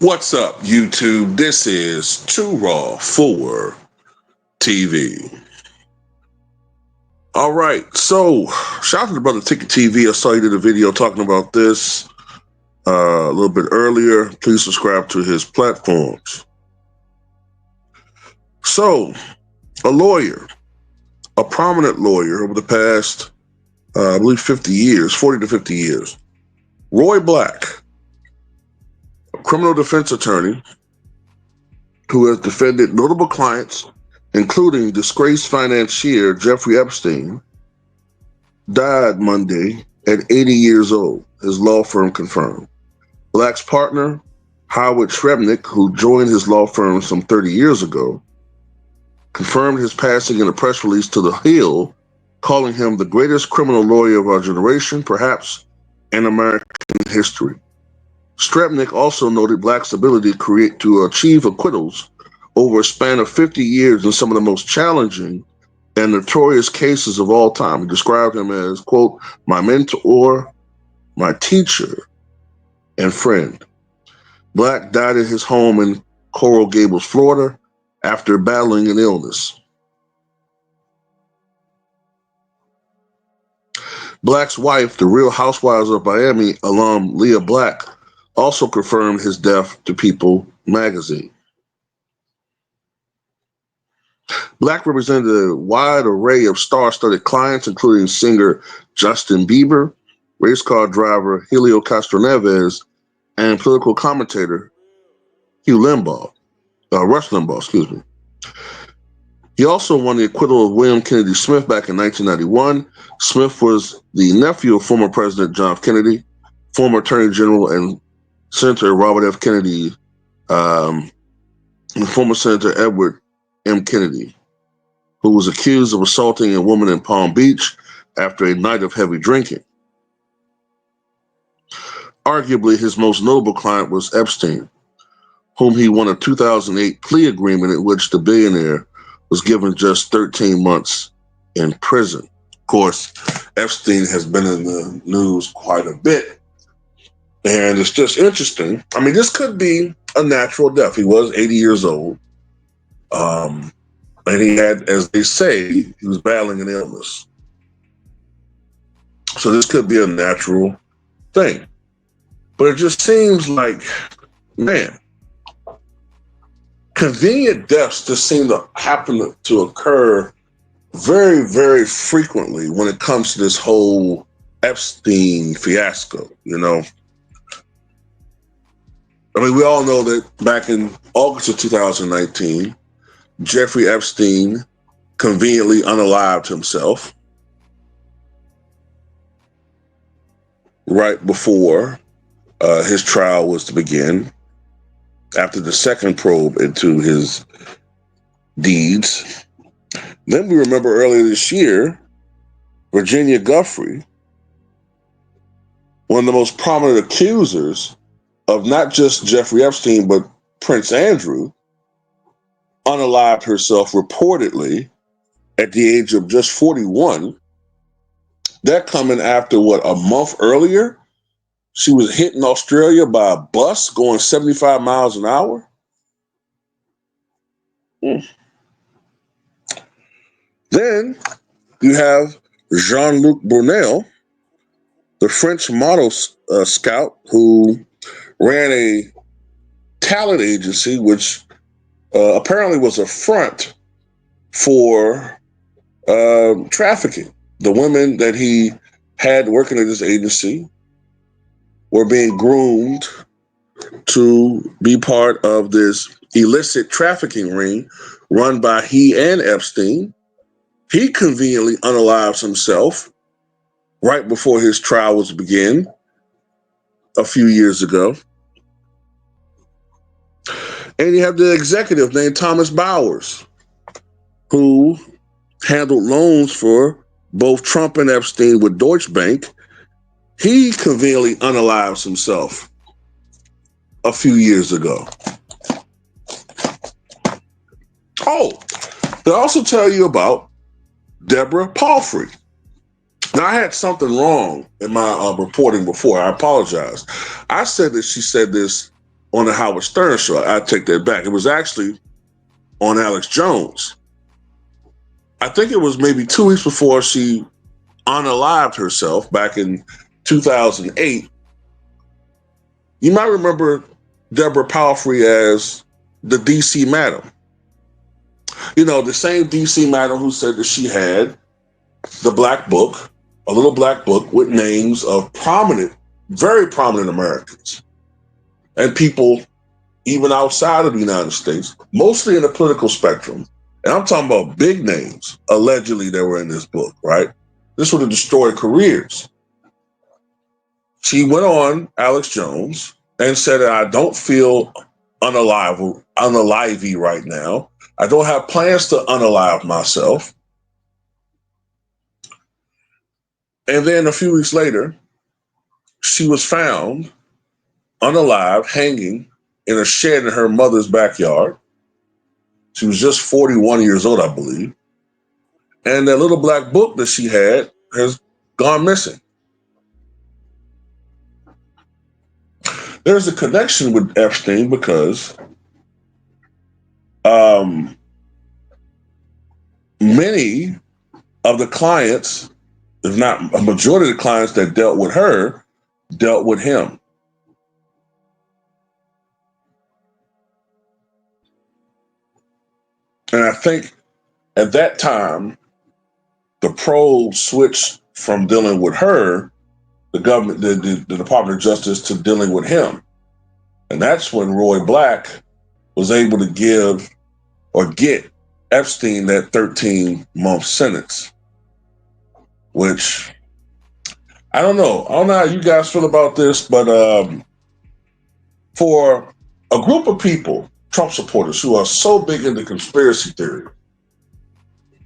What's up, YouTube? This is Too Raw for TV. All right, so shout out to the brother Ticket TV. I saw you did a video talking about this a little bit earlier. Please subscribe to his platforms. So, a lawyer, a prominent lawyer over the past, I believe 50 years, 40 to 50 years, Roy Black, a criminal defense attorney who has defended notable clients, including disgraced financier Jeffrey Epstein, died Monday at 80 years old, his law firm confirmed. Black's partner, Howard Shrebnick, who joined his law firm some 30 years ago, confirmed his passing in a press release to The Hill, calling him the greatest criminal lawyer of our generation, perhaps in American history. Shrebnick also noted Black's ability to achieve acquittals over a span of 50 years in some of the most challenging and notorious cases of all time. He described him as, quote, my mentor, my teacher, and friend. Black died at his home in Coral Gables, Florida, after battling an illness. Black's wife, the Real Housewives of Miami alum Leah Black, also confirmed his death to People magazine. Black represented a wide array of star-studded clients, including singer Justin Bieber, race car driver Helio Castroneves, and political commentator Rush Limbaugh, excuse me. He also won the acquittal of William Kennedy Smith back in 1991. Smith was the nephew of former President John F. Kennedy, former Attorney General and Senator Robert F. Kennedy, and former Senator Edward M. Kennedy, who was accused of assaulting a woman in Palm Beach after a night of heavy drinking. Arguably, his most notable client was Epstein, whom he won a 2008 plea agreement in which the billionaire was given just 13 months in prison. Of course, Epstein has been in the news quite a bit, and it's just interesting. I mean, this could be a natural death. He was 80 years old, and he had, as they say, he was battling an illness. So this could be a natural thing. But it just seems like, man, convenient deaths just seem to happen to occur very, very frequently when it comes to this whole Epstein fiasco, you know? I mean, we all know that back in August of 2019, Jeffrey Epstein conveniently unalived himself right before his trial was to begin, after the second probe into his deeds. Then we remember earlier this year, Virginia Giuffre, one of the most prominent accusers of not just Jeffrey Epstein, but Prince Andrew, unalived herself reportedly at the age of just 41. That coming after, what, a month earlier? She was hit in Australia by a bus going 75 miles an hour. Then you have Jean-Luc Brunel, the French model scout who ran a talent agency, which apparently was a front for trafficking. The women that he had working at this agency were being groomed to be part of this illicit trafficking ring run by he and Epstein. He conveniently unalives himself right before his trial was to begin a few years ago. And you have the executive named Thomas Bowers, who handled loans for both Trump and Epstein with Deutsche Bank. He conveniently unalives himself a few years ago. Oh, they also tell you about Deborah Palfrey. Now, I had something wrong in my reporting before. I apologize. I said that she said this on the Howard Stern show. I take that back. It was actually on Alex Jones. I think it was maybe 2 weeks before she unalived herself back in 2008. You might remember Deborah Palfrey as the DC madam. You know, the same DC madam who said that she had the black book, a little black book with names of prominent, very prominent Americans and people even outside of the United States, mostly in the political spectrum. And I'm talking about big names, allegedly, that were in this book, right? This would have destroyed careers. She went on Alex Jones and said that I don't feel unalivey right now. I don't have plans to unalive myself. And then a few weeks later, she was found unalive, hanging in a shed in her mother's backyard. She was just 41 years old, I believe. And that little black book that she had has gone missing. There's a connection with Epstein because many of the clients, if not a majority of the clients that dealt with her, dealt with him. And I think at that time, the probe switched from dealing with her, the government, the Department of Justice, to dealing with him. And that's when Roy Black was able to give or get Epstein that 13-month sentence, which I don't know. I don't know how you guys feel about this, but for a group of people, Trump supporters, who are so big into conspiracy theory,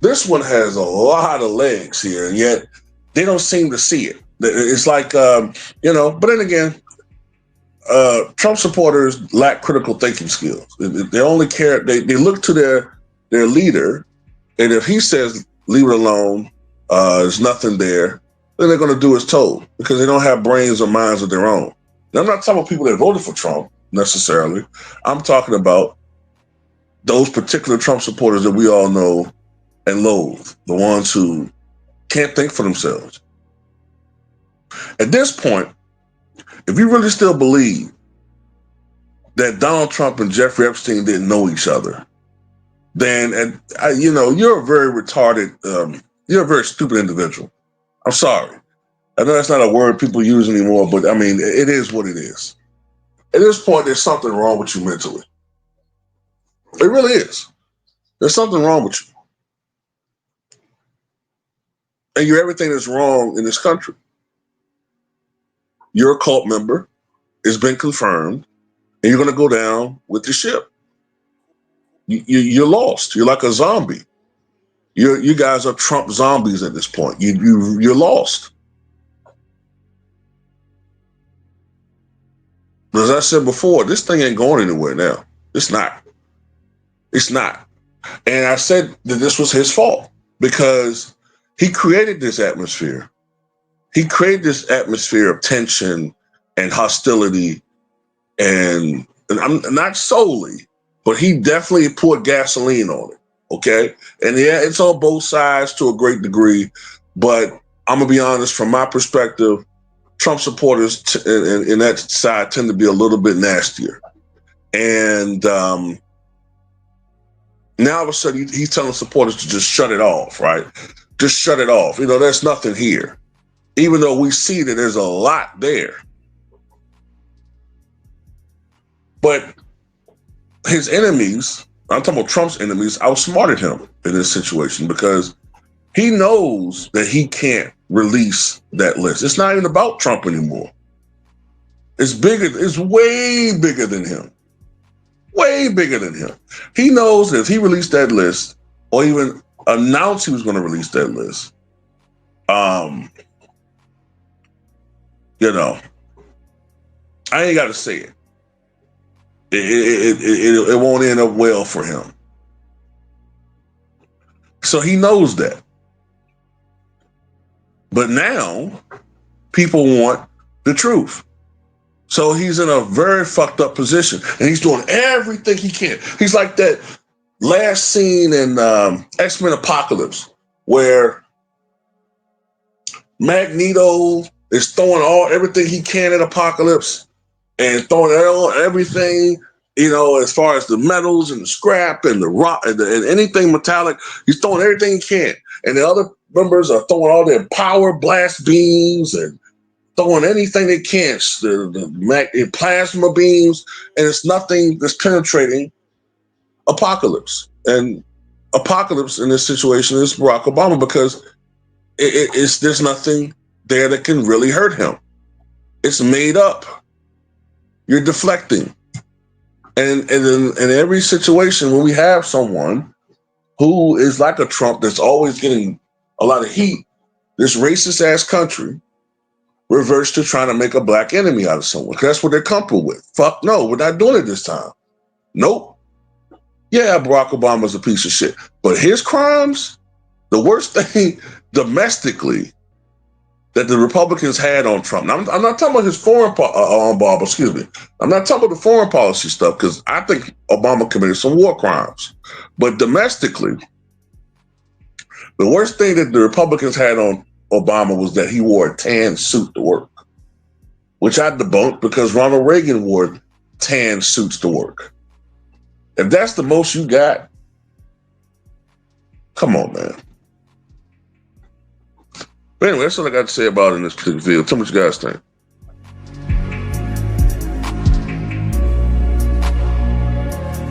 this one has a lot of legs here, and yet they don't seem to see it. It's like, but then again, Trump supporters lack critical thinking skills. They only care, they look to their leader, and if he says, leave it alone, there's nothing there, then they're going to do as told because they don't have brains or minds of their own. Now, I'm not talking about people that voted for Trump necessarily. I'm talking about those particular Trump supporters that we all know and loathe, the ones who can't think for themselves. At this point, if you really still believe that Donald Trump and Jeffrey Epstein didn't know each other, then you're a very retarded, you're a very stupid individual. I'm sorry. I know that's not a word people use anymore, but I mean, it is what it is. At this point, there's something wrong with you mentally. It really is. There's something wrong with you. And you're everything that's wrong in this country. You're a cult member. It's been confirmed. And you're going to go down with the ship. You're lost. You're like a zombie. You guys are Trump zombies at this point. You're lost. As I said before, this thing ain't going anywhere now. It's not. It's not. And I said that this was his fault because he created this atmosphere. He created this atmosphere of tension and hostility, and I'm not solely, but he definitely poured gasoline on it. Okay. And yeah, it's on both sides to a great degree, but I'm gonna be honest, from my perspective, Trump supporters in that side tend to be a little bit nastier. And now all of a sudden he's telling supporters to just shut it off, right? Just shut it off. There's nothing here. Even though we see that there's a lot there. But his enemies, I'm talking about Trump's enemies, outsmarted him in this situation because he knows that he can't release that list. It's not even about Trump anymore. It's bigger. It's way bigger than him. Way bigger than him. He knows that if he released that list or even announced he was going to release that list, I ain't got to say it. It won't end up well for him. So he knows that. But now people want the truth. So he's in a very fucked up position, and he's doing everything he can. He's like that last scene in X-Men Apocalypse where Magneto is throwing everything he can at Apocalypse and throwing everything, as far as the metals and the scrap and the rock and anything metallic. He's throwing everything he can. And the other members are throwing all their power blast beams and throwing anything they can, the plasma beams, and it's nothing that's penetrating Apocalypse. And Apocalypse in this situation is Barack Obama because there's nothing there that can really hurt him. It's made up. You're deflecting. And in every situation when we have someone who is like a Trump that's always getting a lot of heat, this racist ass country reverts to trying to make a black enemy out of someone. Because that's what they're comfortable with. Fuck no, we're not doing it this time. Nope. Yeah, Barack Obama's a piece of shit. But his crimes, the worst thing domestically that the Republicans had on Trump. Now, I'm not talking about his foreign excuse me. I'm not talking about the foreign policy stuff because I think Obama committed some war crimes. But domestically, the worst thing that the Republicans had on Obama was that he wore a tan suit to work, which I debunked because Ronald Reagan wore tan suits to work. If that's the most you got, come on, man. But anyway, that's all I got to say about it in this particular video. Tell me what you guys think.